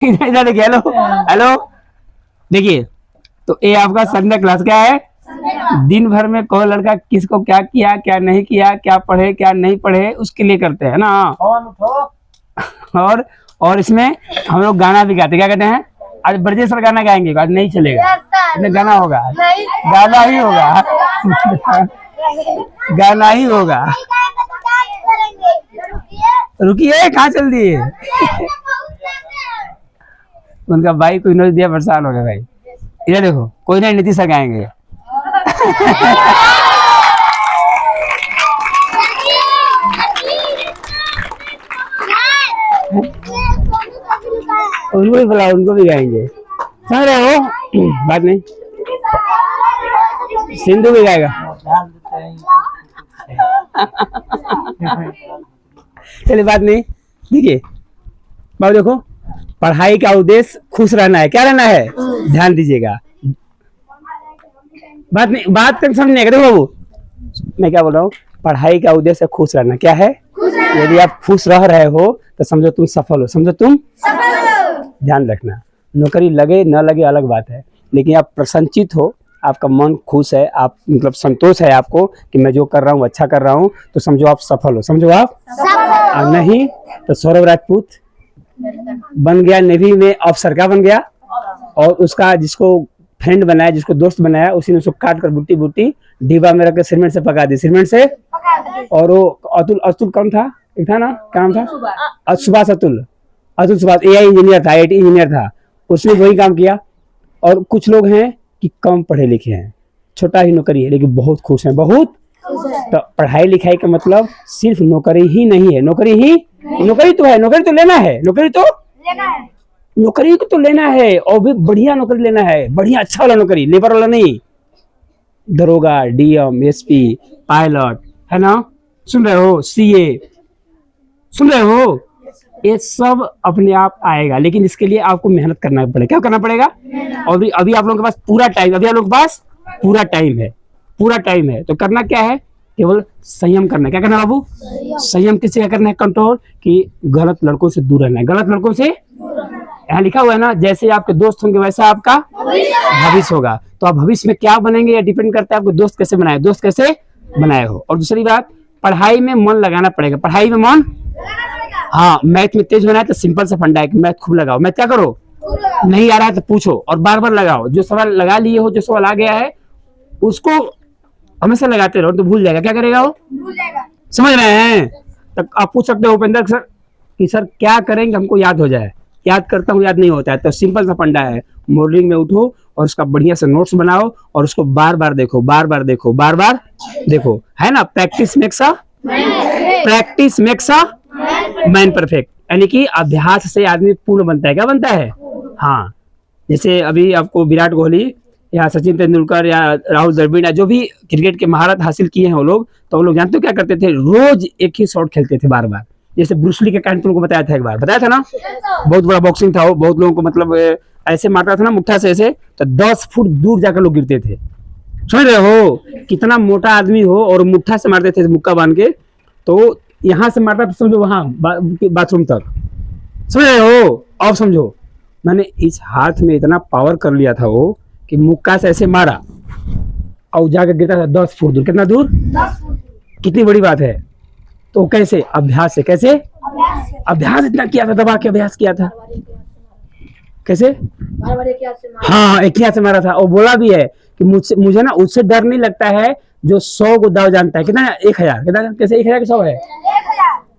इधर इधर देखिए, हेलो हेलो। देखिए, तो ये आपका संडे क्लास क्या है? दिन भर में कौन लड़का किसको क्या किया, क्या नहीं किया, क्या पढ़े क्या नहीं पढ़े, उसके लिए करते हैं ना। और और इसमें हम लोग गाना भी गाते, क्या कहते हैं? आज ब्रजेश्वर गाना गाएंगे, आज नहीं चलेगा, इसमें गाना होगा, गाना ही होगा। गाना ही होगा। रुकिए, कहाँ चल दिए? उनका भाई कोई नोच दिया, परेशान हो गया भाई। इधर देखो, कोई नहीं, नीतीश सर गाएंगे। उनको भी बुलाओ, उनको भी गाएंगे, समझ रहे हो? बात नहीं, सिंधु भी गाएगा। चलिए, बात नहीं। देखिए बाबू, देखो, पढ़ाई का उद्देश्य खुश रहना है। क्या रहना है? ध्यान दीजिएगा, बात नहीं, बात तक समझने का। देखो बाबू, मैं क्या बोल रहा हूँ, पढ़ाई का उद्देश्य खुश रहना। क्या है? यदि आप खुश रह रहे हो तो समझो तुम सफल हो, समझो तुम ध्यान रखना। नौकरी लगे न लगे अलग बात है, लेकिन आप प्रसन्नचित हो, आपका मन खुश है, आप मतलब संतोष है आपको कि मैं जो कर रहा हूँ अच्छा कर रहा हूँ, तो समझो आप सफल हो, समझो आप सफल। नहीं तो सौरभ राजपूत बन गया नेवी में अफसर, क्या बन गया? और उसका जिसको फ्रेंड बनाया, जिसको दोस्त बनाया, उसी ने उसको काट कर बुट्टी बुट्टी डिब्बा में रखकर सीमेंट से पका दी, सीमेंट से। और वो अतुल, अतुल कौन था? एक था ना, क्या नाम था? सुभाष, अतुल, अतुल सुभाष एआई इंजीनियर था, आईआईटी इंजीनियर था, उसने वही काम किया। और कुछ लोग हैं कि कम पढ़े लिखे हैं, छोटा ही नौकरी है, लेकिन बहुत खुश हैं, बहुत। तो पढ़ाई लिखाई का मतलब सिर्फ नौकरी ही नहीं है, नौकरी ही नौकरी तो है, नौकरी तो लेना है, नौकरी तो लेना है, नौकरी को तो लेना है, और भी बढ़िया नौकरी लेना है, बढ़िया अच्छा वाला नौकरी, लेबर वाला नहीं। दरोगा, डीएम, एसपी, पायलट, है ना, सुन रहे हो? सीए, सुन रहे हो? ये सब अपने आप आएगा, लेकिन इसके लिए आपको मेहनत करना पड़ेगा। क्या करना पड़ेगा? और अभी आप लोगों के पास पूरा टाइम, अभी आप लोगों के पास पूरा टाइम है, पूरा टाइम है। तो करना क्या है? केवल संयम करना है। क्या करना है बाबू? संयम किससे क्या करना है? कंट्रोल, कि गलत लड़कों से दूर रहना है, गलत लड़कों से। यहाँ लिखा हुआ है ना, जैसे आपके दोस्त होंगे वैसा आपका भविष्य होगा। तो आप भविष्य में क्या बनेंगे, या डिपेंड करता है आपको दोस्त कैसे बनाए, दोस्त कैसे बनाए हो। और दूसरी बात, पढ़ाई में मन लगाना पड़ेगा, पढ़ाई में मन। हाँ, मैथ में तेज होना है तो सिंपल सा फंडा है कि मैथ खूब लगाओ। मैथ क्या करो? नहीं आ रहा है तो पूछो और बार बार लगाओ। जो सवाल लगा लिए हो, जो सवाल आ गया है, उसको हमेशा लगाते रहो, तो भूल जाएगा। क्या करेगा वो? भूल जाएगा। समझ रहे हैं? तो आप पूछ सकते हो उपेंद्र सर कि सर क्या करेंगे हमको याद हो जाए। याद करता हूँ, याद नहीं होता है। तो सिंपल सा फंडा है, मॉर्निंग में उठो और उसका बढ़िया से नोट्स बनाओ और उसको बार बार देखो, बार बार देखो, बार बार देखो, है ना। Practice makes a man perfect, यानी कि अभ्यास से आदमी पूर्ण बनता है। क्या बनता है? हाँ, जैसे अभी आपको विराट कोहली या सचिन तेंदुलकर या राहुल द्रविड़ या जो भी क्रिकेट के महारत हासिल किए हैं वो लोग, तो वो लोग जानते हो क्या करते थे? रोज एक ही शॉट खेलते थे बार बार। जैसे ब्रूसली का कहानी तुमको बताया था, एक बार बताया था ना, बहुत बड़ा बॉक्सिंग था वो, बहुत लोगों को मतलब ऐसे मारता था ना मुट्ठा से ऐसे, तो 10 फुट दूर जाकर लोग गिरते थे। समझ रहे हो? कितना मोटा आदमी हो और मुट्ठा से मारते थे मुक्का बांध के, तो यहाँ से मारता था समझो वहां बाथरूम तक। समझ रहे हो? अब समझो, मैंने इस हाथ में इतना पावर कर लिया था वो कि मुक्का से ऐसे मारा और जाकर गिरता था 10 फुट दूर। कितना दूर? 10 फुट। कितनी बड़ी बात है। तो कैसे? अभ्यास से। कैसे? अभ्यास इतना किया था, दबा के अभ्यास किया था। कैसे? हाँ, एक हाथ से मारा था। और बोला भी है कि मुझे ना उससे डर नहीं लगता है जो 100 को दाव जानता है। कितना? 1000। कितना? कैसे? 1000 के 100 है।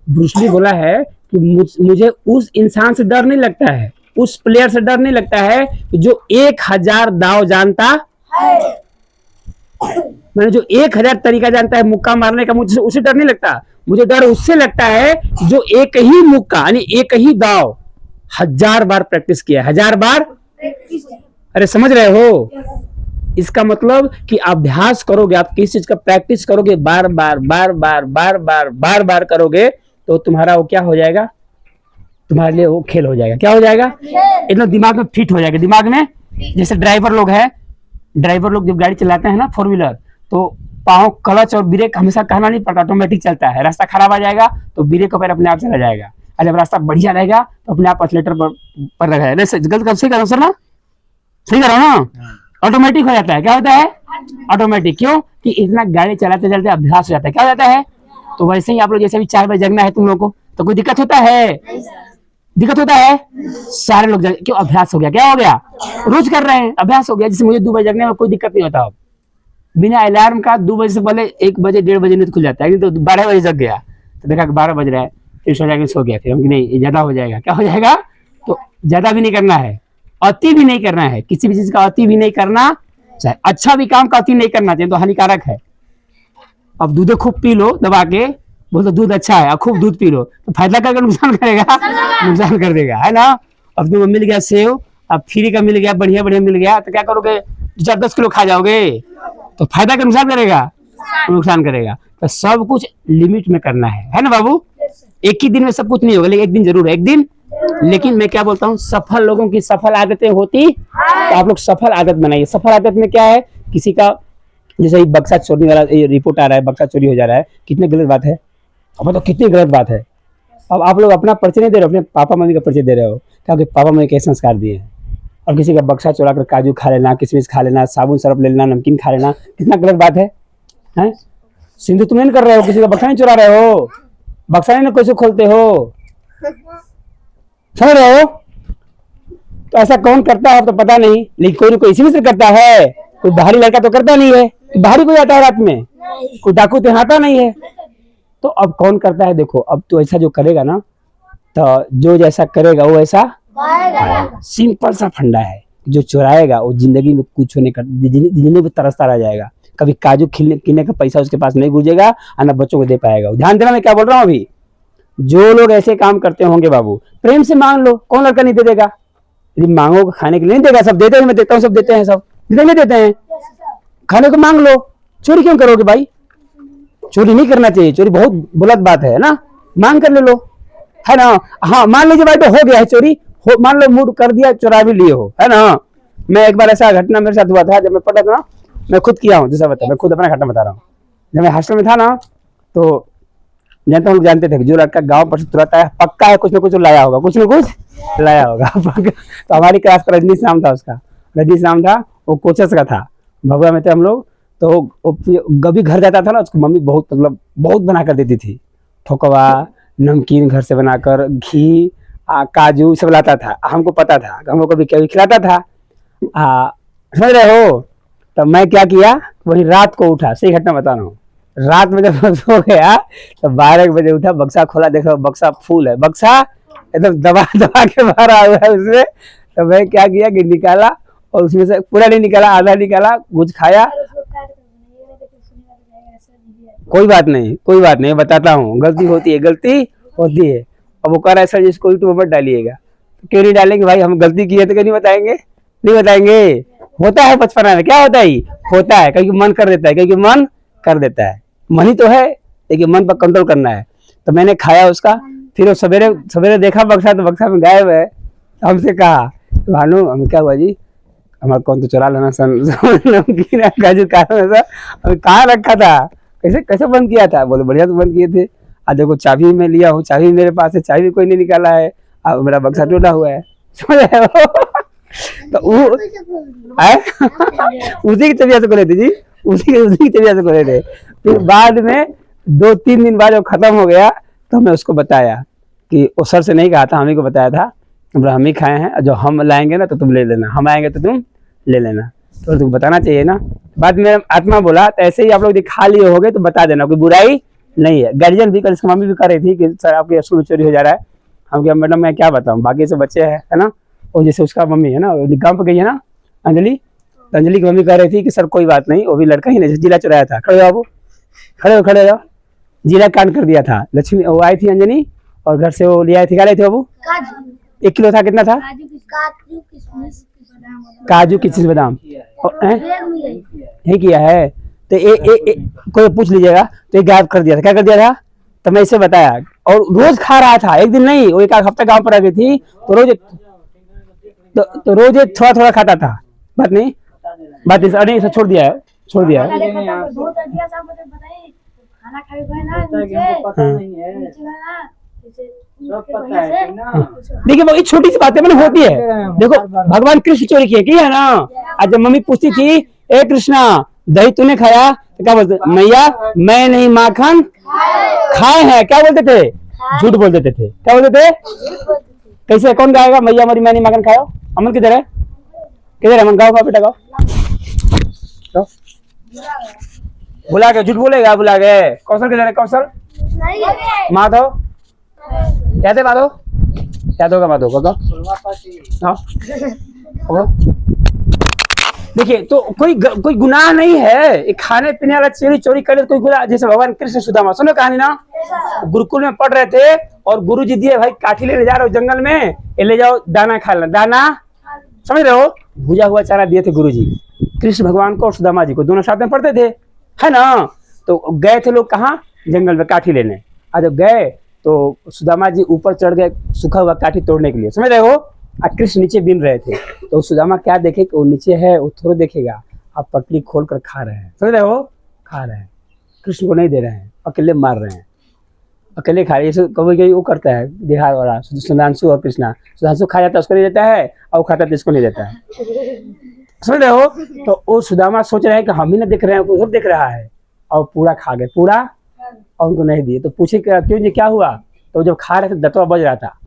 ब्रूस ली बोला है कि मुझे उस इंसान से डर नहीं लगता है, उस प्लेयर से डर नहीं लगता है जो 1000 दाव जानता है। मैंने जो 1000 तरीका जानता है मुक्का मारने का, मुझे उसे डर नहीं लगता। मुझे डर उससे लगता है जो एक ही मुक्का यानी एक ही दाव 1000 बार प्रैक्टिस किया, 1000 बार। अरे समझ रहे हो? इसका मतलब कि अभ्यास करोगे, आप किस चीज का प्रैक्टिस करोगे, बार बार बार बार बार बार बार बार करोगे, तो तुम्हारा वो क्या हो जाएगा? तुम्हारे लिए वो खेल हो जाएगा। क्या हो जाएगा? इतना दिमाग में फिट हो जाएगा। दिमाग में, जैसे ड्राइवर लोग है, ड्राइवर लोग जब गाड़ी चलाते हैं ना 4 व्हीलर, तो पाँव क्लच और ब्रेक हमेशा कहना नहीं पड़ता, ऑटोमेटिक चलता है। रास्ता खराब आ जाएगा तो ब्रेक का पैर अपने आप चला जाएगा। और जब रास्ता बढ़िया रहेगा तो अपने आप एक्सीलेटर पर रहेगा। गलत कब से करो सर ना, सही करो ना, ऑटोमेटिक हो जाता है। क्या होता है? ऑटोमेटिक। क्यों? कि इतना गाड़ी चलाते चलाते अभ्यास हो जाता है। क्या हो जाता है? तो वैसे ही आप लोग जैसे भी 4 बजे जगना है तुम लोगों को, तो कोई दिक्कत होता है? दिक्कत होता है? सारे लोग क्यों? अभ्यास हो गया। क्या हो गया? रोज कर रहे हैं, अभ्यास हो गया। जैसे मुझे 2 बजे जगने में कोई दिक्कत नहीं होता। बिना अलार्म का 2 बजे से पहले 1 बजे 1:30 बजे नींद खुल जाता है। तो 12 बजे जग गया तो देखा कि 12 बज रहा है, फिर सो जाके सो गया। फिर हम नहीं, ज्यादा हो जाएगा। क्या हो जाएगा? तो ज्यादा भी नहीं करना है, अति भी नहीं करना है। किसी भी चीज का अति भी नहीं करना चाहिए। अच्छा भी काम का अति नहीं करना चाहिए, तो हानिकारक है। अब दूध खूब पी लो दबा के, बोल तो दूध अच्छा है, और खूब दूध पी लो तो फायदा करके नुकसान करेगा, नुकसान कर देगा, है ना। अब तुम्हें मिल गया सेव, अब फ्री का मिल गया, बढ़िया बढ़िया मिल गया, तो क्या करोगे? 4-10 किलो खा जाओगे तो फायदा का नुकसान करेगा, नुकसान करेगा। तो सब कुछ लिमिट में करना है ना बाबू। एक ही दिन में सब कुछ नहीं होगा, लेकिन एक दिन जरूर है, एक दिन। लेकिन मैं क्या बोलता हूँ, सफल लोगों की सफल आदतें होती, तो आप लोग सफल आदत बनाइए। सफल आदत में क्या है? किसी का जैसे बक्सा चोरी वाला रिपोर्ट आ रहा है, बक्सा चोरी हो जा रहा है, कितनी गलत बात है। अब तो कितनी गलत बात है। अब आप लोग अपना परिचय नहीं दे रहे हो, अपने पापा मम्मी का परिचय दे रहे हो, क्योंकि पापा मम्मी कैसे संस्कार दिए हैं। और किसी का बक्सा चुरा कर काजू खा लेना, किशमिश खा लेना, साबुन सरफ ले लेना, नमकीन खा लेना, कितना गलत बात है, हैं? सिंधु तुम नहीं कर रहे हो, किसी का बक्सा नहीं चुरा रहे हो, बक्सा नहीं कैसे खोलते हो, समझ रहे हो? तो ऐसा कौन करता है तो पता नहीं, लेकिन कोई ना कोई इसी में से करता है। कोई बाहरी लड़का तो करता नहीं है, बाहरी कोई आता है रात में, कोई डाकू तो आता नहीं है। तो अब कौन करता है? देखो, अब तो ऐसा जो करेगा ना, तो जो जैसा करेगा वो ऐसा, सिंपल सा फंडा है। जो चुराएगा वो जिंदगी में कुछ नहीं कर, जिंदगी में तरसता रह जाएगा। कभी काजू किनने का पैसा उसके पास नहीं गुजेगा, और न बच्चों को दे पाएगा। ध्यान देना मैं क्या बोल रहा हूँ अभी। जो लोग ऐसे काम करते होंगे बाबू, प्रेम से मांग लो, कौन लड़का नहीं दे देगा? यदि मांगो खाने के लिए नहीं देगा, सब देते हैं, मैं देखता हूँ सब देते हैं, सब देते हैं। खाने को मांग लो, चोरी क्यों करोगे भाई? चोरी नहीं करना चाहिए, चोरी बहुत गलत बात है ना। मांग कर ले लो, है ना। हाँ, मान लीजिए भाई तो हो गया है चोरी, मान लो मूड कर दिया, चुरा भी लिए हो, है ना। मैं एक बार ऐसा घटना मेरे साथ हुआ था, जब मैं पढ़ा था ना, मैं खुद किया हूँ, जैसा बता, मैं खुद अपना घटना बता रहा हूँ। जब मैं हॉस्टल में था ना, तो जनता लोग जानते थे कि जो लड़का गाँव पर चुराता है, पक्का है कुछ ना कुछ लाया होगा, कुछ ना कुछ लाया होगा। तो हमारी क्लास का रजनीश नाम था उसका, रजनीश नाम था, वो कोचस का था, भगवा में थे हम लोग। तो कभी घर जाता था ना, उसको मम्मी बहुत मतलब बहुत बना कर देती थी, ठोकवा, नमकीन घर से बनाकर, घी, काजू सब लाता था। हमको पता था, हमको कभी कभी खिलाता था, समझ रहे हो। तो मैं क्या किया, वही रात को उठा, सही घटना बता रहा हूँ। रात में जब सो गया तो 12 बजे उठा, बक्सा खोला, देखा बक्सा फूल है, बक्सा एकदम दबा दबा के भरा हुआ है उसमें। तो मैं क्या किया कि निकाला, और उसमें से पूरा नहीं निकाला, आधा निकाला, कुछ खाया। कोई बात नहीं, कोई बात नहीं, बताता हूँ, गलती होती है, गलती होती है। अब वो कह रहा है सर जिसको यूट्यूब पर डालिएगा, क्यों नहीं डालेंगे भाई, हम गलती की है तो क्यों नहीं बताएंगे, नहीं बताएंगे। होता है बचपना में, क्या होता है, होता है, क्योंकि मन कर देता है, क्योंकि मन कर देता है, मन ही तो है, लेकिन मन पर कंट्रोल करना है। तो मैंने खाया उसका, फिर वो सवेरे सवेरे देखा बक्सा, तो बक्सा में गायब है। हमसे कहा भानु, हमें क्या हुआ जी, हमारा कौन तो चुरा लेना सन, नमकीन काजू कहाँ रखा था, कैसे कैसे बंद किया था? बोले बढ़िया से बंद किए थे। आज देखो चाबी मैं लिया हूँ, चाबी मेरे पास है, चाबी कोई नहीं निकाला है, अब मेरा बक्सा टूटा हुआ है, समझ रहे हो। तो उसी की तबीयत से खोले थे जी, उसी की तबीयत से खोले थे। फिर बाद में 2-3 दिन बाद जब खत्म हो गया, तो मैं उसको बताया कि वो सर से नहीं कहा था, हम ही को बताया था, हम ही खाए हैं, जो हम लाएंगे ना तो तुम ले लेना, हम आएंगे तो तुम ले लेना। तो तुमको बताना चाहिए ना। बाद में आत्मा बोला, तो ऐसे ही आप लोग खा लिए होगे तो बता देना, कोई बुराई नहीं है। गार्जियन भी, कल इसकी मम्मी भी कर रही थी कि सर आपके स्कूल में चोरी हो जा रहा है। हम क्या मैडम मैं क्या बताऊँ, बाकी सब बच्चे हैं, है ना। और जैसे उसका मम्मी है ना, गाँव पर गई है ना अंजलि, तो अंजलि की मम्मी कह रही थी कि सर कोई बात नहीं, वो भी लड़का ही नहीं, जिला चुराया था। खड़े हो बाबू, खड़े हो, खड़े हो, जिला कांड कर दिया था। लक्ष्मी वो आई थी अंजनी, और घर से वो ले आई थी, क्या लाई थी बाबू? 1 किलो था, कितना था? काजू किशमिश बादाम नहीं किया है तो कोई पूछ लीजिएगा। तो ये गायब कर दिया था, क्या कर दिया था? तो मैं इसे बताया, और रोज खा रहा था, एक दिन नहीं, वो 1 हफ्ता गांव पर आ गई थी, तो रोज थोड़ा थोड़ा खाता था। बात नहीं, बात नहीं, इसे छोड़ दिया है, छोड़ दिया है। सब पता है ना। देखिए वो ये छोटी सी बातें मैंने होती है। देखो भगवान कृष्ण चोरी किए है ना। आज जब मम्मी पूछती थी ए कृष्णा दही तूने खाया तो क्या बोलते मैया मैं नहीं माखन खाए हैं। क्या बोलते थे? झूठ बोल देते थे। क्या बोलते थे? कैसे कौन गाएगा मैया मरी मैं नहीं माखन खाया? अमन किधर है? किधर है अमन? गाओ बेटा गाओ। बुला के झूठ बोलेगा बुला के। कौशल किधर है? कौशल माधव यादव माधव यादव का माधव को हाँ देखिए तो कोई गुनाह नहीं है। खाने पीने वाला चोरी चोरी करे तो कोई गुनाह। जैसे भगवान कृष्ण सुदामा सुनो कहानी ना। गुरुकुल में पढ़ रहे थे और गुरुजी दिए भाई काठी लेने जा रहे हो जंगल में ये ले जाओ दाना खा लेना। दाना समझ रहे हो? भुजा हुआ चारा दिए थे गुरुजी कृष्ण भगवान को और सुदामा जी को। दोनों साथ में पढ़ते थे है ना। तो गए थे लोग कहाँ? जंगल में काठी लेने। आज जब गए तो सुदामा जी ऊपर चढ़ गए सूखा हुआ काठी तोड़ने के लिए। समझ रहे हो? कृष्ण नीचे बीन रहे थे तो सुदामा क्या देखे कि वो नीचे है वो थोड़ा देखेगा। आप पटली खोल कर खा रहे हैं। समझ रहे हो? खा रहे हैं कृष्ण को नहीं दे रहे हैं अकेले मार रहे हैं अकेले खा रहे हैं। कभी वो करता है देहार वाला सुधांशु और कृष्णा। सुधांशु खा जाता है उसको नहीं देता है और वो खाता है इसको नहीं देता है। समझ रहे हो? तो वो सुदामा सोच रहे हैं कि हम ही ना देख रहे हैं वो सब देख रहा है और पूरा खा गए पूरा और उनको नहीं दिए। तो पूछे क्यों जी क्या हुआ? तो जब खा रहे थे दतवा बज रहा था।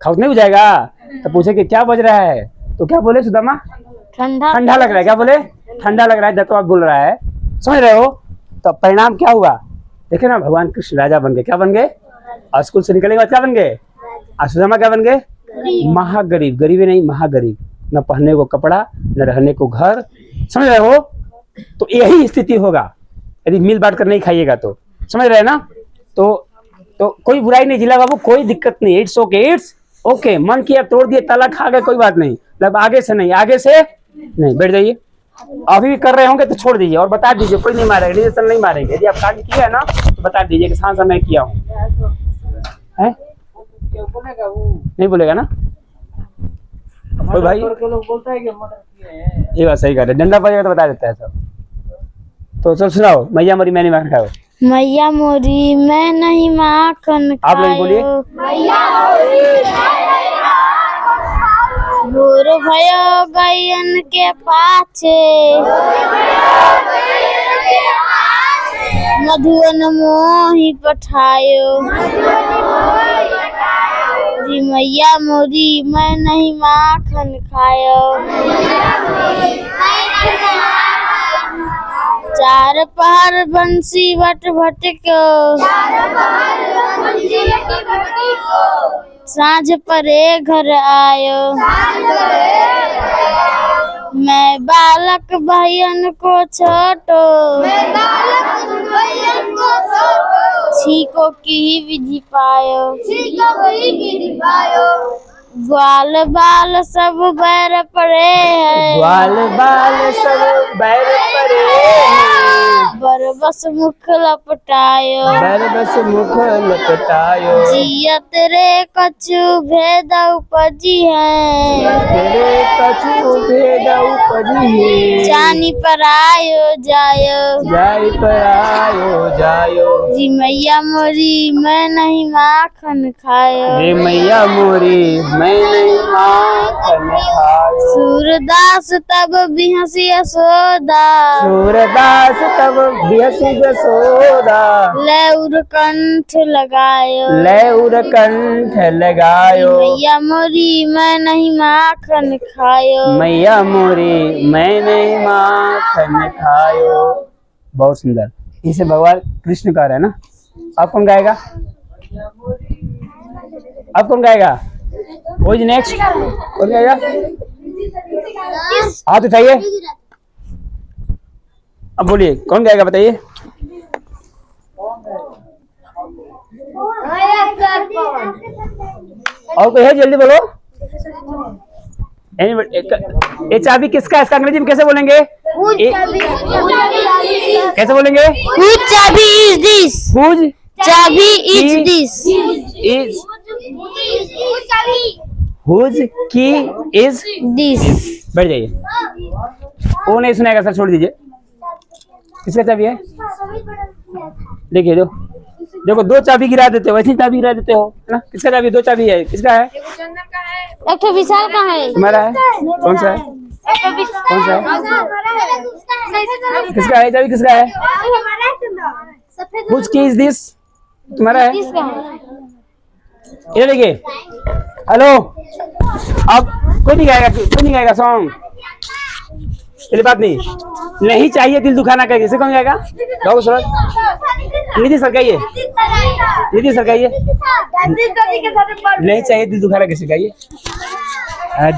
खाउस नहीं हो जाएगा तो पूछे कि क्या बज रहा है? तो क्या बोले सुदामा? ठंडा लग रहा है। क्या बोले? ठंडा लग रहा है दतवा बोल रहा है। समझ रहे हो? तो परिणाम क्या हुआ देखे ना। भगवान कृष्ण राजा बन गए। क्या बन गए? और स्कूल से निकलने के बाद क्या बन गए? और सुदामा क्या बन गए? महागरीब। गरीबी नहीं महागरीब। न पहनने को कपड़ा न रहने को घर। समझ रहे हो? तो यही स्थिति होगा यदि मिल बांट कर नहीं खाइएगा तो। समझ रहे हैं ना? तो कोई बुराई नहीं जिला बाबू कोई दिक्कत नहीं। इट्स ओके मन किया तोड़ दिए ताला खा गए कोई बात नहीं। मतलब आगे से नहीं बैठ जाइए। अभी भी कर रहे होंगे तो छोड़ दीजिए और बता दीजिए कोई नहीं मारेगा। रिजल्ट नहीं मारेंगे। यदि आप काम किया है ना तो बता दीजिए कि हाँ मैं किया हूँ। नहीं बोलेगा ना कोई भाई। बोलता है कि मर्डर किए हैं। ये बात सही कर रहे। डंडा पड़ेगा तो बता देता है सब। तो चल सुनाओ मैया मरी मैंने माखन खाओ। मैया मोरी मैं नहीं माखन आप लोग बोलिए। भोर भयो गयन के पाछे मधुवन मोही पठायो। जी मैया मोरी मैं नहीं माखन खायो। चार पहर बंसी बट भटको साँझ परे घर आयो। मैं बालक भैयन को छोटो छीको की विधि पायो। ग्वाल बाल सब बैर पड़े हैं। ग्वाल बाल सब बैर पड़े हैं। बरबस मुख लपटायो। बरबस मुख लपटायो। जियत रे कछु भेद उपजी है। तेरे कछु भेद उपजी है। जानी पर आयो जायो। जाई पर आयो जायो। जी मैया मोरी मैं नहीं माखन खायो। रे मैया मोरी मैं नहीं माखन खायो। सूरदास तब बिहसी यशोदा। सूरदास तब बिहसी यशोदा। लौर कंठ लगायो। लौर कंठ लगायो। मैया मोरी मैं नहीं माखन खायो। मैया मोरी मैं नहीं माखन खायो। बहुत सुंदर। इसे भगवान कृष्ण कह रहे हैं ना। अब कौन गाएगा? अब कौन गाएगा? कोई नेक्स्ट कौन गाएगा? हाथ उठाइए। अब बोलिए कौन गाएगा बताइए। और कोई है जल्दी बोलो। ये चाबी किसका है? इसका अंग्रेजी में कैसे बोलेंगे? कैसे बोलेंगे? Whose चाबी is this? Whose चाबी is this? is whose key is This. बैठ जाइए। वो नहीं सुनेगा सर छोड़ दीजिए। किसका चाबी है? देखिए जो देखो 2 चाबी गिरा देते हो, वैसी चाबी गिरा देते हो, है ना? किसका चाबी? 2 चाबी है, किसका है? एक तो विशाल का है, तुम्हारा है? कौन सा है? कौन सा है? किसका है चाबी? किसका है? Whose key is this? तुम्हारा है? किसका है? ये देखिए, हेलो, अब कोई नहीं गाएगा सॉन्ग, चलिए बात नहीं चाहिए दिल दुखाना का, किसे कौन गाएगा? गाओ सर, निधि सर गाइए, निधि सर गाइए, नहीं चाहिए दिल दुखाना किसे गाइए?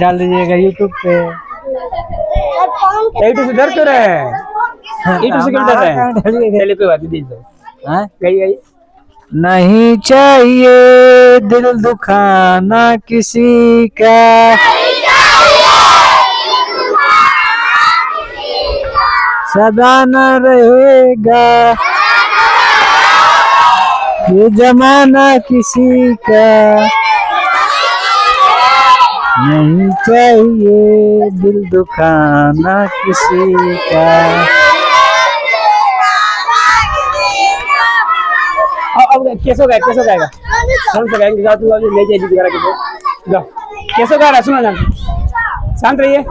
डाल दीजिएगा यूट्यूब पे। यूट्यूब से डर क्यों रहे हैं? यूट्यूब से क्यों डर रहे हैं? चलिए कोई बात नहीं, दीजिए हाँ? गाइए। नहीं चाहिए दिल दुखाना किसी का, सदा न रहेगा ये जमाना किसी का, नहीं चाहिए दिल दुखाना किसी का। अब कैसे गाएगा? कौन सा गाएंगे? गाओ, तुम नहीं चाहिए दिल दुखाना, गाओ, कैसे गा रहा? सुनो ना, शांत रहिए।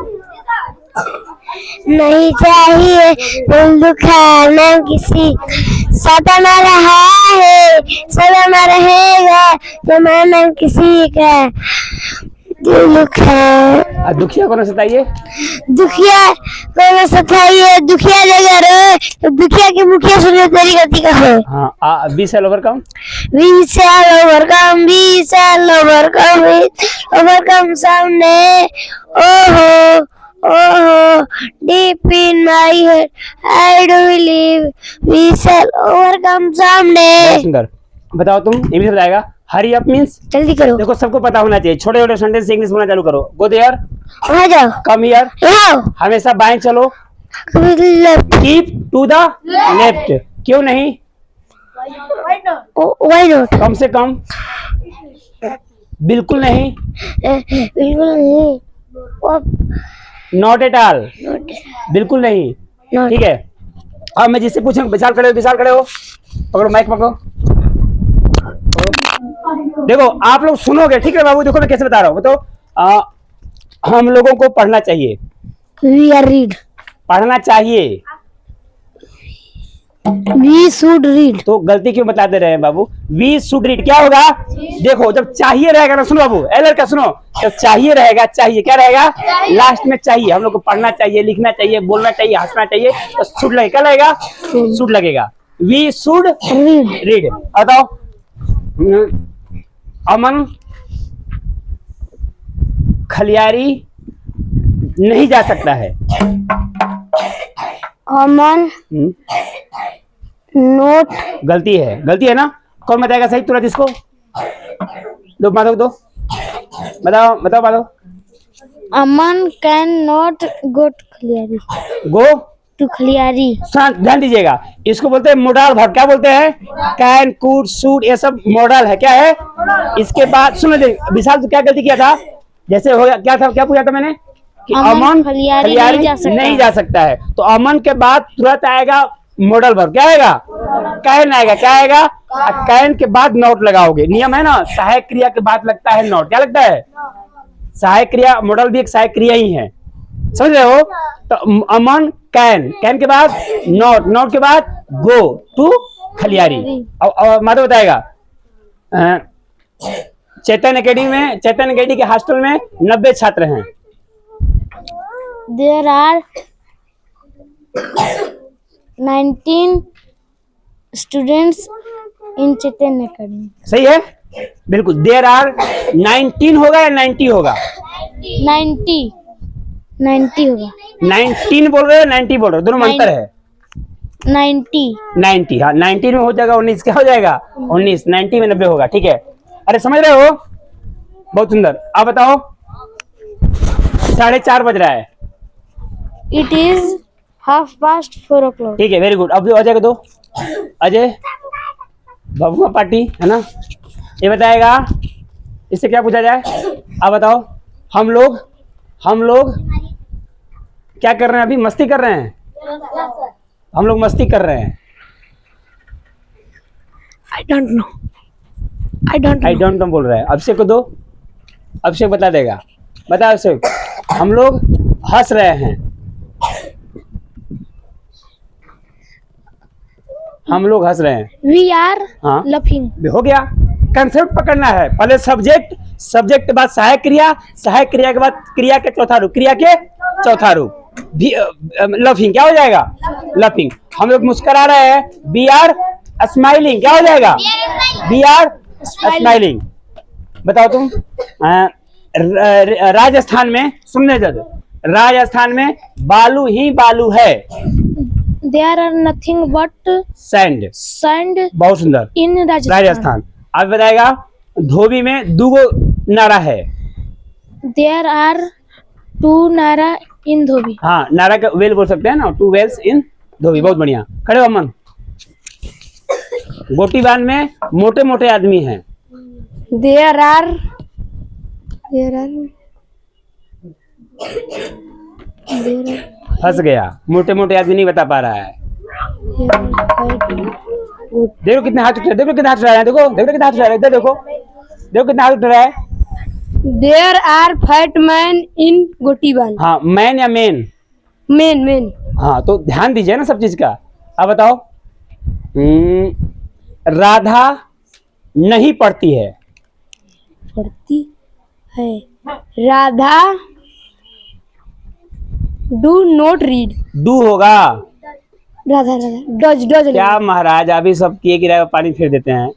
नहीं चाहिए दिल दुखाना किसी, सदा न रहा है, सदा न रहेगा जमाना किसी का, दिल दुखा। दुखिया कौन सताइए? दुखिया को सताइए, दुखिया जगह रहे तो दुखिया की मुखिया सुनो तेरी गति का है। हाँ, we shall overcome, We shall overcome someday. Oh, deep in my heart, I do believe we shall overcome someday. बहुत सुंदर। बताओ तुम, इंग्लिश बताएगा। हरी अप मीन्स, जल्दी करो, देखो सबको पता होना चाहिए, छोटे छोटे सेंटेंस से इंग्लिश बोलना चालू करो। गो देयर, आ जाओ, कम हियर, आओ, हमेशा बाएं चलो, कीप टू द लेफ्ट, क्यों नहीं, why not? कम से कम, बिल्कुल नहीं, बिल्कुल नहीं, नॉट एट ऑल, बिल्कुल नहीं, ठीक है। अब मैं जिससे पूछूं, विशाल खड़े हो, पकड़ो माइक पकड़ो। देखो आप लोग सुनोगे, ठीक है बाबू? देखो मैं कैसे बता रहा हूँ, बताओ। हम लोगों को पढ़ना चाहिए, we are read, पढ़ना चाहिए, we should read. तो गलती क्यों बताते रहे हैं बाबू? वी शुड रीड क्या होगा? देखो जब चाहिए रहेगा ना, सुनो बाबू, एलर का सुनो, जब चाहिए रहेगा, चाहिए क्या रहेगा? लास्ट में चाहिए, हम लोग को पढ़ना चाहिए, लिखना चाहिए, बोलना चाहिए, हंसना चाहिए, तो शुड लगेगा, क्या लगेगा? शुड लगेगा। We should read. बताओ, अमन खलियारी नहीं जा सकता है, अमन नोट, गलती है ना? कौन बताएगा सही तुरंत इसको? दो बताओ। Aman can not go to Khaliyari, go to Khaliyari. ध्यान दीजिएगा, इसको बोलते हैं मोडल वर्ब। क्या बोलते हैं? कैन, कुड, शुड, ये सब मॉडल है। क्या है? इसके बाद सुनो, विशाल तो क्या गलती किया था? जैसे हो गया, क्या पूछा था मैंने कि अमन खलियारी नहीं जा सकता है, तो अमन के बाद तुरंत आएगा मॉडल वर्ब। क्या आएगा? कैन आएगा। क्या आएगा? कैन के बाद नॉट लगाओगे, नियम है ना, सहायक क्रिया के बाद लगता है नॉट। क्या लगता है? सहायक क्रिया, मॉडल भी एक सहायक क्रिया ही है, समझ रहे हो? तो अमन कैन के बाद नॉट के बाद गो टू खलियारी। और माधव बताएगा, चैतन्य अकेडमी के हॉस्टल में 90 छात्र हैं। There are 19 students in Chaitanya academy. सही है, बिल्कुल। देयर आर 19 होगा या 90 होगा? 90 होगा। 19 बोल रहे हो, 90 बोल रहे हो, दोनों में अंतर है। 90 हाँ, 19 में हो जाएगा 19, क्या हो जाएगा? 19, 90 में 90 होगा, ठीक है। अरे समझ रहे हो? बहुत सुंदर। अब बताओ, 4:30 बज रहा है। It is 4:30 o'clock। ठीक है, वेरी गुड। अब अजय को दो। अजय बबुआ पार्टी है ना, ये बताएगा इससे क्या पूछा जाए? अब बताओ, हम लोग क्या कर रहे हैं? अभी मस्ती कर रहे हैं, हम लोग मस्ती कर रहे हैं। I don't know. I don't I know. Don't know बोल रहा है। अभिषेक को दो, अभिषेक बता देगा। बता अभिषेक। हम लोग हंस रहे हैं, हम लोग हंस रहे हैं। We are हाँ laughing. हो गया। कंसेप्ट पकड़ना है, पहले सब्जेक्ट, सब्जेक्ट के बाद सहायक क्रिया, सहायक क्रिया के बाद क्रिया के चौथा रूप, क्रिया के चौथा रूप। लफिंग क्या हो जाएगा? लफिंग। हम लोग मुस्कुरा रहे हैं, बी आर स्माइलिंग क्या हो जाएगा? We are smiling. बताओ तुम। राजस्थान में, सुनने दो, राजस्थान में बालू ही बालू है। There are nothing but sand. sand बहुत सुंदर। in Rajasthan. राजस्थान। अब बताएगा धोबी में दूगो नारा है। There are two Nara in Dhobi. हाँ, नारा का वेल बोल सकते हैं ना, टू वेल्स इन धोबी। बहुत बढ़िया। खड़े हो अमन। गोटीबान में मोटे मोटे आदमी हैं। There are फंस गया, मोटे मोटे आदमी नहीं बता पा रहा है। देखो कितने हाथ उठ रहे हैं, देखो कितने हाथ उठ रहे हैं, देखो देखो कितने हाथ उठ रहे हैं, इधर देखो, देखो कितने हाथ उठ रहा है। There are fat men in Gotiban. हाँ, मैन या मेन? Men. हाँ, तो ध्यान दीजिए ना सब चीज का। अब बताओ। राधा नहीं पढ़ती है। पढ़ती है। Radha do not read. Do होगा राधा does क्या महाराज? अभी सब किए किराए पानी फेर देते हैं।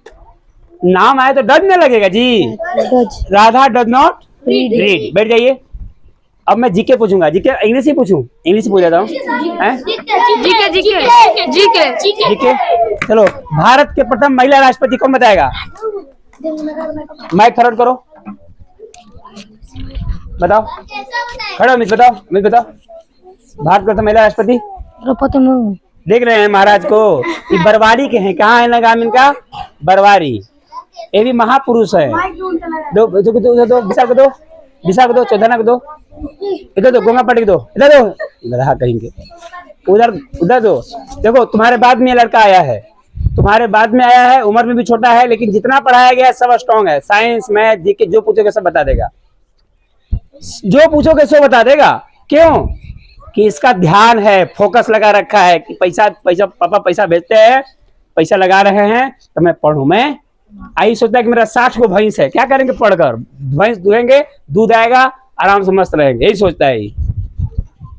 नाम आए तो डरने लगेगा जी। does Radha does not Read. Read. बैठ जाइए। अब मैं जीके पूछूंगा। जीके इंग्लिश ही पूछूं? इंग्लिश पूछ जाता हूँ। जीके। चलो, भारत के प्रथम महिला राष्ट्रपति कौन बताएगा? माइक फॉरवर्ड करो। बताओ। खड़े हो, मिस बताओ, मिस बताओ। भारत के प्रथम महिला राष्ट्रपति? द्रौपदी मुर्मू। देख रहे हैं महाराज को, ये बरवारी के हैं। कहाँ है लगाम इनका? बरवारी। ये भी महापुरुष है। दो दो दो दो दो विशाल को दो, विशाल को दो, चौधना को दो, इधर दो, गोंगा पाटी को दो, इधर दो, रहा कहेंगे, उधर उधर दो। देखो तुम्हारे बाद में ये लड़का आया है, तुम्हारे बाद में आया है, उम्र में भी छोटा है, लेकिन जितना पढ़ाया गया है सब स्ट्रॉन्ग है। साइंस, मैथ, जीके, जो पूछोगे सब बता देगा, जो पूछोगे सो बता देगा। क्यों? कि इसका ध्यान है, फोकस लगा रखा है कि पैसा पैसा पापा पैसा भेजते हैं, पैसा लगा रहे हैं तो मैं पढ़ूं। मैं आई सोचता है कि मेरा 60 को भैंस है, क्या करेंगे पढ़कर? भैंस दुहेंगे, दूध आएगा, आराम से मस्त रहेंगे, यही सोचता है।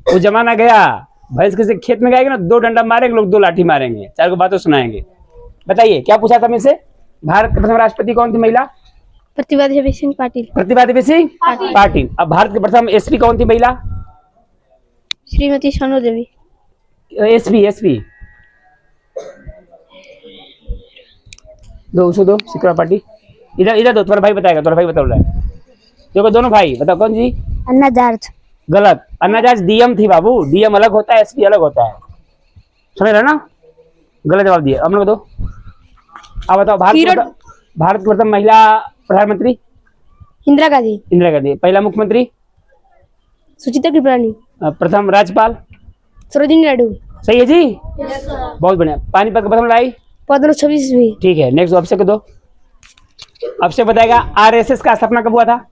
वो जमाना गया, भैंस किसी खेत में जाएगी ना, 2 डंडा मारेंगे लोग, 2 लाठी मारेंगे, 4 को बातें सुनाएंगे। बताइए क्या पूछा था मुझसे? भारत के प्रथम राष्ट्रपति कौन थी महिला? प्रतिभा देवी सिंह पाटिल। प्रतिभा देवी सिंह पाटिल। अब भारत के प्रथम एसपी कौन थी महिला? श्रीमती सोनू देवी। एसपी दो, उसको दो, सिक्योर पार्टी। इधर इधर दो, तुम्हारा भाई बताएगा, तुम्हारा भाई बता रहा है। देखो दोनों भाई बताओ कौन जी? अन्ना जार्ज। गलत। अन्ना जार्ज डीएम थी बाबू, डीएम अलग होता है, एसपी अलग होता है, समझ रहे ना? गलत जवाब दिए। अब लोग दो। अब बताओ भारत की प्रथम महिला प्रधानमंत्री? इंदिरा गांधी। इंदिरा गांधी। पहला मुख्यमंत्री? सुचिता कृपलानी। प्रथम राज्यपाल? सरोजिनी नायडू। सही है जी, बहुत बढ़िया। पानीपत की प्रथम लड़ाई? 1526। ठीक है, नेक्स्ट अभिषेक को दो। अभिषेक बताएगा आरएसएस का स्थापना कब हुआ था?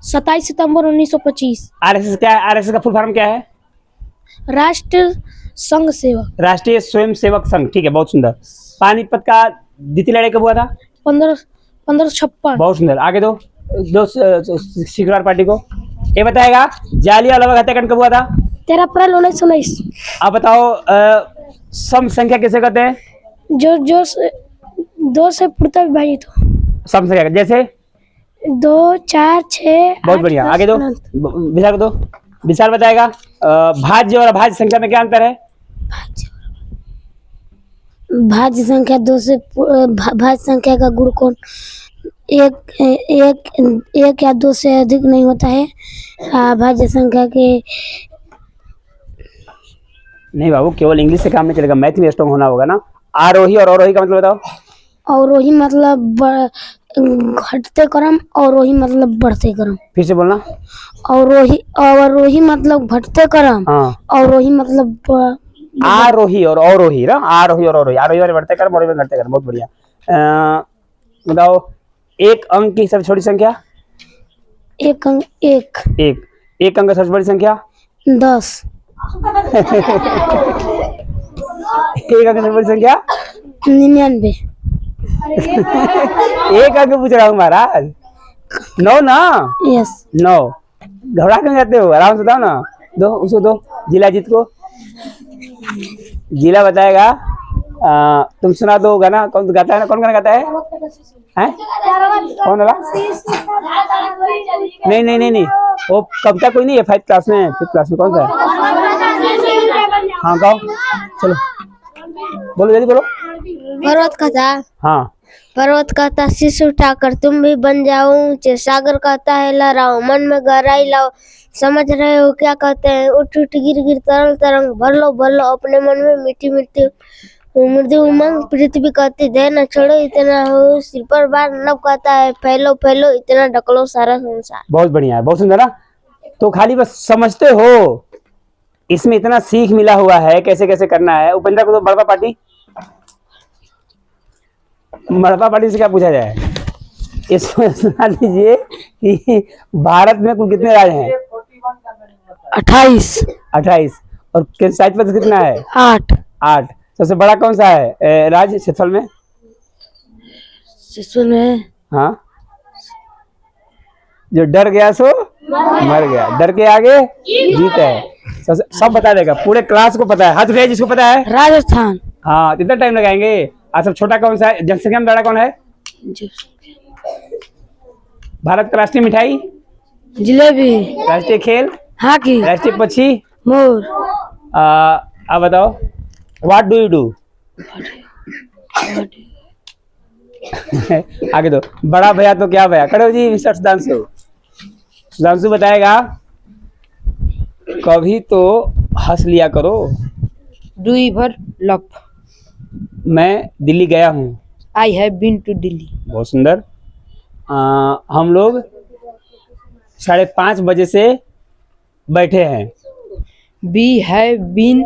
27 सितंबर 1925। आरएसएस क्या है? आरएसएस का फुल फॉर्म क्या है? राष्ट्र संघ सेवक। राष्ट्रीय स्वयं सेवक संघ। ठीक है, बहुत सुंदर। पानीपत का द्वितीय लड़ाई कब हुआ था? 1556। बहुत सुंदर। आगे दो सिक्युलर पार्टी को। ये बताएगा जालियांवाला बाग हत्याकांड कब हुआ था? 13 अप्रैल 1919। अब बताओ सम संख्या किसे कहते हैं? जो से 2 से पूर्णतः विभाजित हो। सम संख्या जैसे 2, 4, 6। बहुत बढ़िया। आगे दो विशाल को दो। विशाल बताएगा भाज्य और अभाज्य संख्या में क्या अंतर है? भाज्य संख्या 2 से भाज्य संख्या का गुणकोण एक या 2 से अधिक नहीं होता है। भाज्य संख्या के नहीं बाबू, केवल इंग्लिश से काम नहीं चलेगा, मैथ में स्ट्रॉन्ग होना होगा ना। आरोही और अवरोही का मतलब बताओ। अवरोही मतलब घटते क्रम, अवरोही मतलब बढ़ते क्रम। फिर से बोलना। अवरोही मतलब घटते क्रम, हाँ। अवरोही मतलब आरोही और अवरोही ना, आरोही और अवरोही, आरोही वाले बढ़ते कर, अवरोही वाले घटते कर, बहुत बढ़िया। बताओ एक अंक की सबसे छोटी संख्या। एक अंक एक। एक अंक की सबसे बड़ी संख्या 10। एक अंक की सबसे बड़ी संख्या 99। एक अंक पूछ रहा हूँ महाराज, 9 ना। यस। 9। घबरा क्यों जाते हो, आराम से बताओ ना। दो उसको दो, जिला जीत को जिला बताएगा। तुम सुना दो गाना, कौन गाता है ना, कौन गाना गाता है? हैं? कौन वाला? नहीं नहीं नहीं नहीं, वो कविता कोई नहीं है, 5th क्लास में, 5th क्लास में कौन सा है? हाँ गाओ, चलो बोलो, जल्दी बोलो। पर्वत कहता, हाँ पर्वत कहता शीश उठाकर तुम भी बन जाओ ऊंचे, सागर कहता है लहराओ मन में गहराई लाओ, समझ रहे हो क्या कहते हैं, उठ उठ गिर गिर तरंग तरंग, भर लो अपने मन में मीठी मीठी मृदु उमंग, पृथ्वी कहती दे न छोड़ो इतना हो, सिर पर बार नभ कहता है फैलो फैलो इतना ढकलो सारा संसार। बहुत बढ़िया है, बहुत सुंदर ना। तो खाली बस समझते हो, इसमें इतना सीख मिला हुआ है कैसे कैसे करना है। उपेंद्र को तो मड़वा पार्टी, मड़वा पार्टी से क्या पूछा जाए, इसमें सुना दीजिए कि भारत में कुल कितने राज्य हैं? 28। 28। और साइज पर कितना है? 8। 8। सबसे बड़ा कौन सा है राज्य क्षेत्रफल में? हाँ, जो डर गया सो मर गया, डर के आगे जीत है। सब बता देगा, पूरे क्लास को पता है, हाथ उठाइए जिसको पता है। राजस्थान। हाँ, कितना टाइम लगाएंगे। आज सब छोटा कौन सा है, जनसंख्या में बड़ा कौन है? भारत का राष्ट्रीय मिठाई? जिलेबी। राष्ट्रीय खेल? हॉकी। राष्ट्रीय पक्षी? मोर। अब बताओ, व्हाट डू यू डू? आगे दो, बड़ा भैया तो क्या भैया, करो जी मिस्टर सुधांशु। सुधांशु बताएगा, कभी तो हंस लिया करो। Do ever love? मैं दिल्ली गया हूँ। I have been to Delhi. बहुत सुंदर। हम लोग 5:30 बजे से बैठे हैं। We have been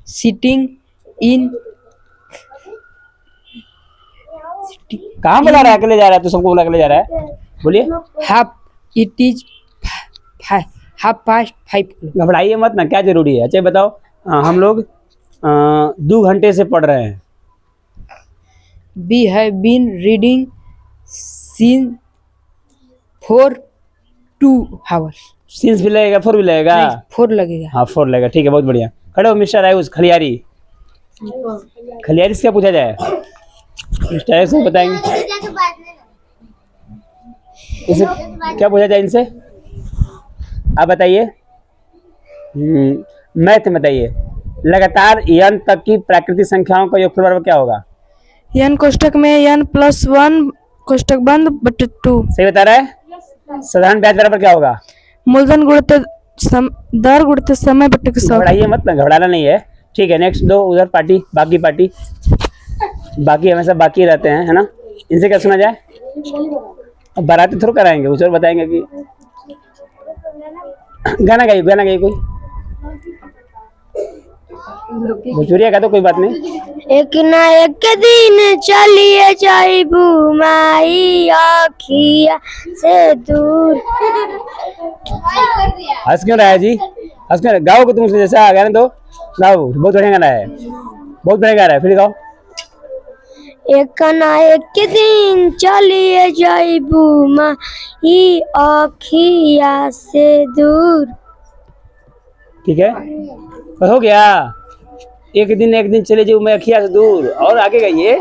sitting in. कहाँ बुला रहा है, अकेले जा रहा है, तो सबको बुला अकेले जा रहा है, बोलिए। Half it is 5:30। घबराइए मत ना, क्या जरूरी है। अच्छा बताओ, हम लोग 2 घंटे से पढ़ रहे हैं। We have been reading since for 2 hours। Since भी लगेगा, 4 भी लगेगा? 4 लगेगा। हाँ 4 लगेगा, ठीक है, बहुत बढ़िया। खड़े हो मिस्टर आयुष खलियारी। खलियारी से क्या पूछा जाए, मिस्टर आयुष को बताएंगे इसे क्या पूछा जाए इनसे, आप बताइए। मैथ बताइए, लगातार n तक की प्राकृतिक संख्याओं का योगफल बराबर क्या होगा? n कोष्ठक में n + 1 कोष्ठक बंद बटे 2। सही बता रहा है। साधारण ब्याज बराबर क्या होगा? मूलधन गुणित दर गुणित समय बटे 100। घबराइए मत ना, घबराना नहीं है, ठीक है। नेक्स्ट दो, उधर पार्टी, बाकी पार्टी, बाकी हमेशा बाकी रहते हैं, है ना। इनसे क्या सुना जाए, अब बाराती थोड़ा कराएंगे, कुछ और बताएंगे कि गाना गाइए कोई भोजपुरिया का, तो कोई बात नहीं। एक ना एक दिन चलिए जाइबू माई आखिया से दूर। हंस क्यों रहा है जी, हंस क्यों? गाओ को तुम जैसा आ गया ना, तो गाओ, बहुत बढ़िया गाना है, बहुत बढ़िया गा रहा है, फिर गाओ। एक ना एक दिन चलिए जाइबू माई आखिया से दूर। ठीक है, बस हो गया। एक दिन चले जाओ मैं अखिया से दूर, और आगे गाइए।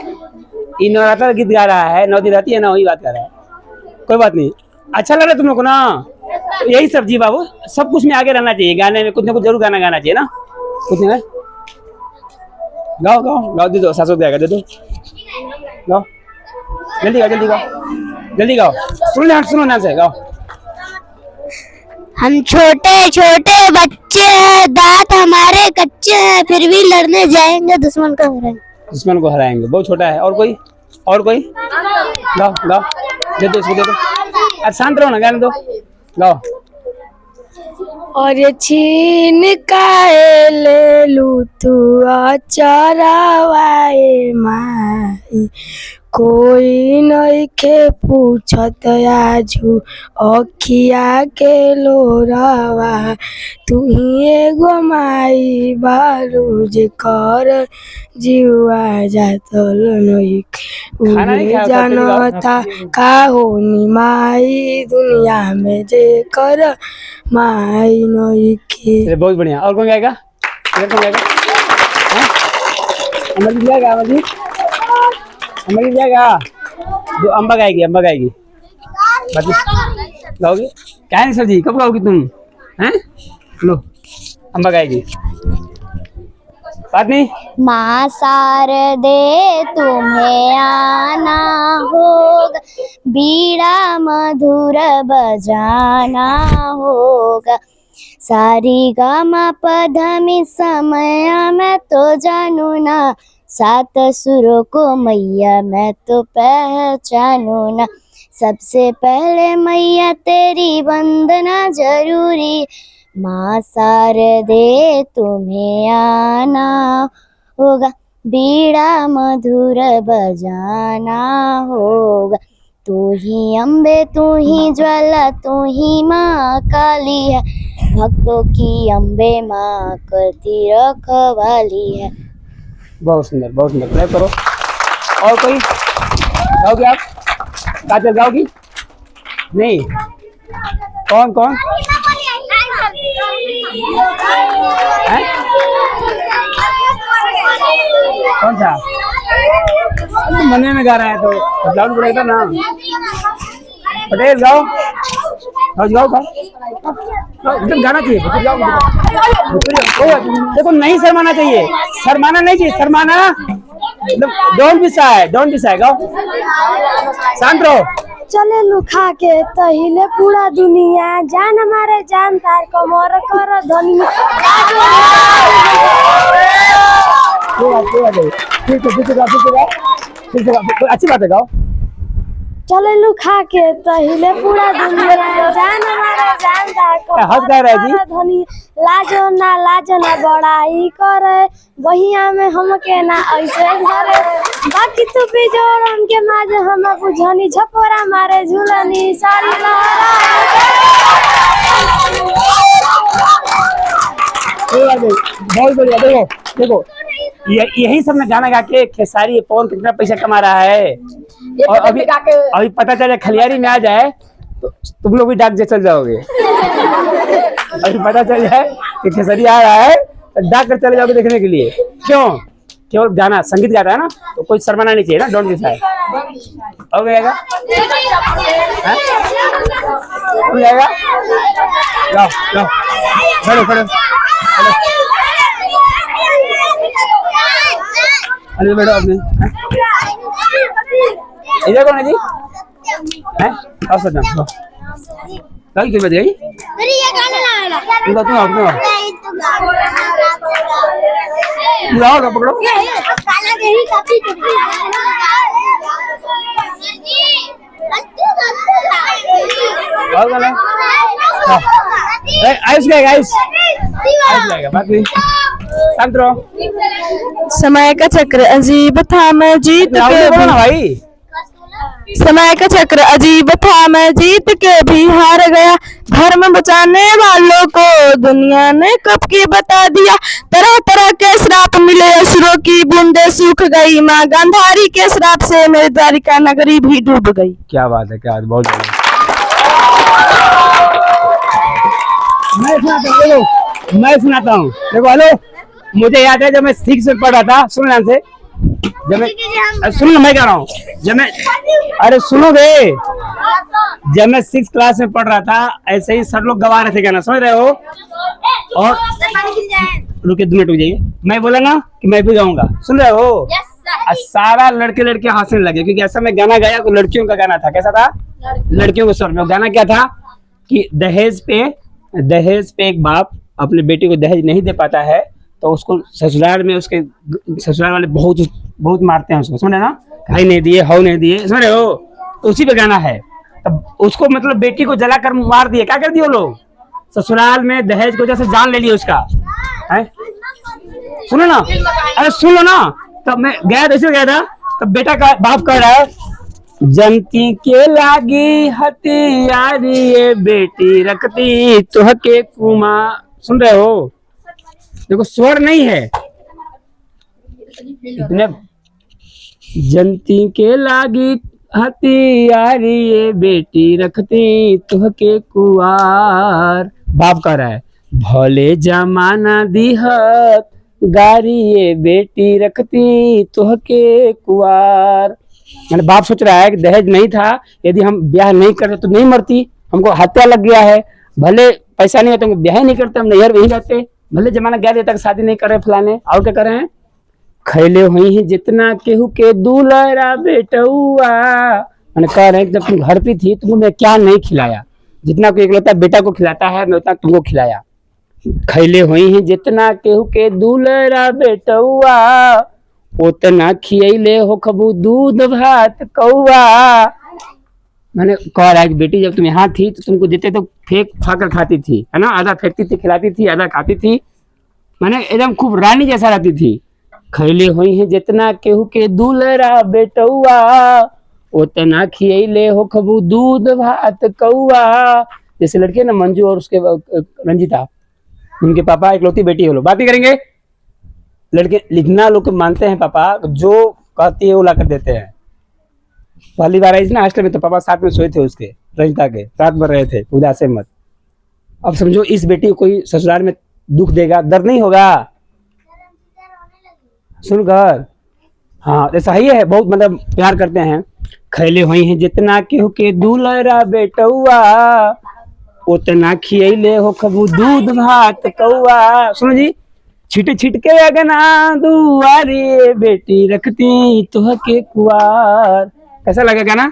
ये नवरात्र गीत गा रहा है, 9 दिन रहती है ना, वही बात कर रहा है, कोई बात नहीं। अच्छा लग रहा है तुम लोग को ना, तो यही सब जी बाबू, सब कुछ में आगे रहना चाहिए, गाने में कुछ ना कुछ जरूर गाना गाना चाहिए ना, कुछ नहीं। गाओ गाओ गाओ, दे दो, सासू देगा, दे दो, गाओ जल्दी गाओ, सुनो ना से गाओ। हम छोटे छोटे बच्चे हैं, दांत हमारे कच्चे हैं, फिर भी लड़ने जाएंगे दुश्मन को हराएंगे। बहुत छोटा है। और कोई गाओ, दे दो इसको, दे दो। शांत रहो ना, गाने दो, गाओ। और ये छीन काहे ले लू तू चरावाए माई कोई नइखे पूछत आजू अखिया के लोरावा तू ही एगो माई बारू जे कर जीवा जातल नइखे खाना नहीं उहे खाया था, जानता का होनी माई दुनिया में जे कर माई नइखे। चलिए, बहुत बढ़िया। और कौन गाएगा? इधर कौन गाएगा? हैं? अमरजीत गाएगा? अमरजीत जाएगा? जो अम्बा गाएगी, अम्बा गाएगी। बाकी गाओगी? क्या है सर जी, कब गाओगी तुम? हैं? लो, अम्बा गाएगी। बात नहीं? माँ शारदे तुम्हें आना होगा, बीड़ा मधुर बजाना होगा, सारी गामा पधमी समय मैं तो जानू ना, सात सुरों को मैया मैं तो पहचानू ना, सबसे पहले मैया तेरी वंदना जरूरी, माँ शारदे तुम्हें आना होगा, बीड़ा मधुर बजाना होगा, तू ही अम्बे तू ही ज्वाला तू ही माँ काली है, भक्तों की अम्बे माँ करती रखवाली है। बहुत सुंदर, बहुत सुंदर। क्लैप करो। और कोई गाओगी आप? काजल गाओगी? नहीं। कौन कौन? हैं? कौन सा? तो मने में गा रहा है तो लाउड पड़ेगा ना। पटेल गाओ, गाओ गाओ एकदम गाना चाहिए। देखो नहीं शर्माना चाहिए, शर्माना नहीं चाहिए, शर्माना don't be shy, don't be shy. गाओ, शांत रहो। चले लुखा के तहिले पूरा दुनिया जान हमारे जान तार कमर कर धनिया अच्छी बात है, गाओ। चले लुखा के तहिले पूरा दुनिया जान हमारे जान तार हंस गा रहा है जी। धनी लाजो ना बड़ाई करे बहिया में हमके ना ऐसे घरे बाकी तू भी जोड़ उनके माज हम बुझनी झपोरा मारे झूलनी सारी बहुत बढ़िया। देखो देखो यही सब में गाना गा के खेसारी पवन कितना पैसा कमा रहा है, और अभी पता चले खलियारी में आ जाए तो तुम लोग भी डाक जे चल जाओगे। अभी पता चल जाए कि खेसारी आ रहा है तो डाक कर चले जाओगे देखने के लिए। क्यों? केवल गाना संगीत गाता है ना, तो कोई शर्माना नहीं चाहिए ना। डोंट बी शाय। हो गएगा? हो जाएगा? लाओ लाओ, खड़ो खड़ो, अरे बैठो अपने। इधर कौन है जी? हैं? और सज्जन कल क्यों बज गई? तुम लाओ पकड़ो। और गाना आयुष गाएगा, आयुष गाएगा। बात नहीं, शांत रहो। समय का चक्र अजीब था मैं जीत के बोलो ना भाई। समय का चक्र अजीब था मैं जीत के भी हार गया, धर्म बचाने वालों को दुनिया ने कब की बता दिया, तरह तरह के श्राप मिले असुरों की बूंदे सूख गई, माँ गांधारी के श्राप से मेरी द्वारिका नगरी भी डूब गई। क्या बात है, क्या बात, बहुत बढ़िया। मैं सुनाता हूँ। देखो हेलो, मुझे याद है जब मैं 6 में पढ़ रहा था, सुनो ध्यान से, जब मैं सुनो मैं कह रहा हूँ, जब मैं अरे सुनोगे, जब मैं 6 क्लास में पढ़ रहा था ऐसे ही सर लोग गवा रहे थे गाना, समझ रहे हो? और रुके 2 मिनट हो जाइए, मैं बोला ना कि मैं भी गाऊंगा, सुन रहे हो? सारा लड़के लड़के हंसने लगे क्योंकि ऐसा मैं गाना गाया तो लड़कियों का गाना था। कैसा था? लड़कियों के स्वर में। गाना क्या था कि दहेज पे एक बाप अपने बेटी को दहेज नहीं दे पाता है तो उसको ससुराल में उसके ससुराल वाले बहुत मारते हैं उसको, समझे ना? खाई नहीं दिए, हाउ नहीं दिए, समझ रहे हो? तो उसी पे गाना है। तब उसको मतलब बेटी को जलाकर मार दिए। क्या कर दिए वो लोग? ससुराल में दहेज की वजह से जान ले लिया उसका है। सुनो ना, अरे सुन लो ना। तब मैं गया था, ऐसे गया था, तब बेटा का बाप कह रहा है जनती के लागी हथियारी ये बेटी रखती तुह के कुमा। सुन रहे हो? देखो स्वर नहीं है इतने। जनती के लागी हथियारी ये बेटी रखती तुह के कुआर। बाप कह रहा है भले जमाना दिहत गारी ये बेटी रखती तुह के कुआर। मैंने बाप सोच रहा है कि दहेज नहीं था, यदि हम ब्याह नहीं करते तो नहीं मरती, हमको हत्या लग गया है। भले पैसा नहीं होता, हमको ब्याह नहीं करते, हम नैहर में ही रहते। भले जमाना गया देता शादी नहीं कर रहे फलाने। और क्या कर रहे हैं? खैले हुई है जितना केहू के दूल्हा बेटुआ। मैंने कह रहे हैं कि जब तुम घर पे थी तुमको मैं क्या नहीं खिलाया, जितना कोई इकलौता बेटा को खिलाता है मैं उतना तुमको खिलाया। खैले हुई है जितना केहू के दूल्हा बेटुआ, उतना खियले हो खबू दूध भात कौआ। मैंने कह रहा है कि बेटी जब तुम यहाँ थी तो तुमको देते तो फेंक फाकर खाती थी, है ना, आधा फेंकती थी, खिलाती थी, आधा खाती थी। मैंने एकदम खूब रानी जैसा रहती थी। खैले हुई है जितना केहू के दूल्हा बेटुआ, उतना खियले हो खबू दूध भात कौआ। जैसे लड़के ना मंजू और उसके रंजिता, उनके पापा इकलौती बेटी हो, लोग बात ही करेंगे। लड़के लिखना लोग मानते हैं पापा जो कहती है वो ला कर देते हैं। पहली बार आई थी ना हॉस्टल में तो पापा साथ में सोए थे उसके, रंजिता के, रात भर रहे थे, उदास से मत। अब समझो इस बेटी को कोई ससुराल में दुख देगा, दर्द नहीं होगा? सुनकर हाँ ऐसा ही है, बहुत मतलब प्यार करते हैं। खैले हुई हैं जितना केहू के दूल्हा बेटुआ, उतना खियले हो खबू दूध भात कौआ। सुनो जी, छिट छिट के अगना दुआरी बेटी रखती तुह के कुआर। कैसा लगेगा ना?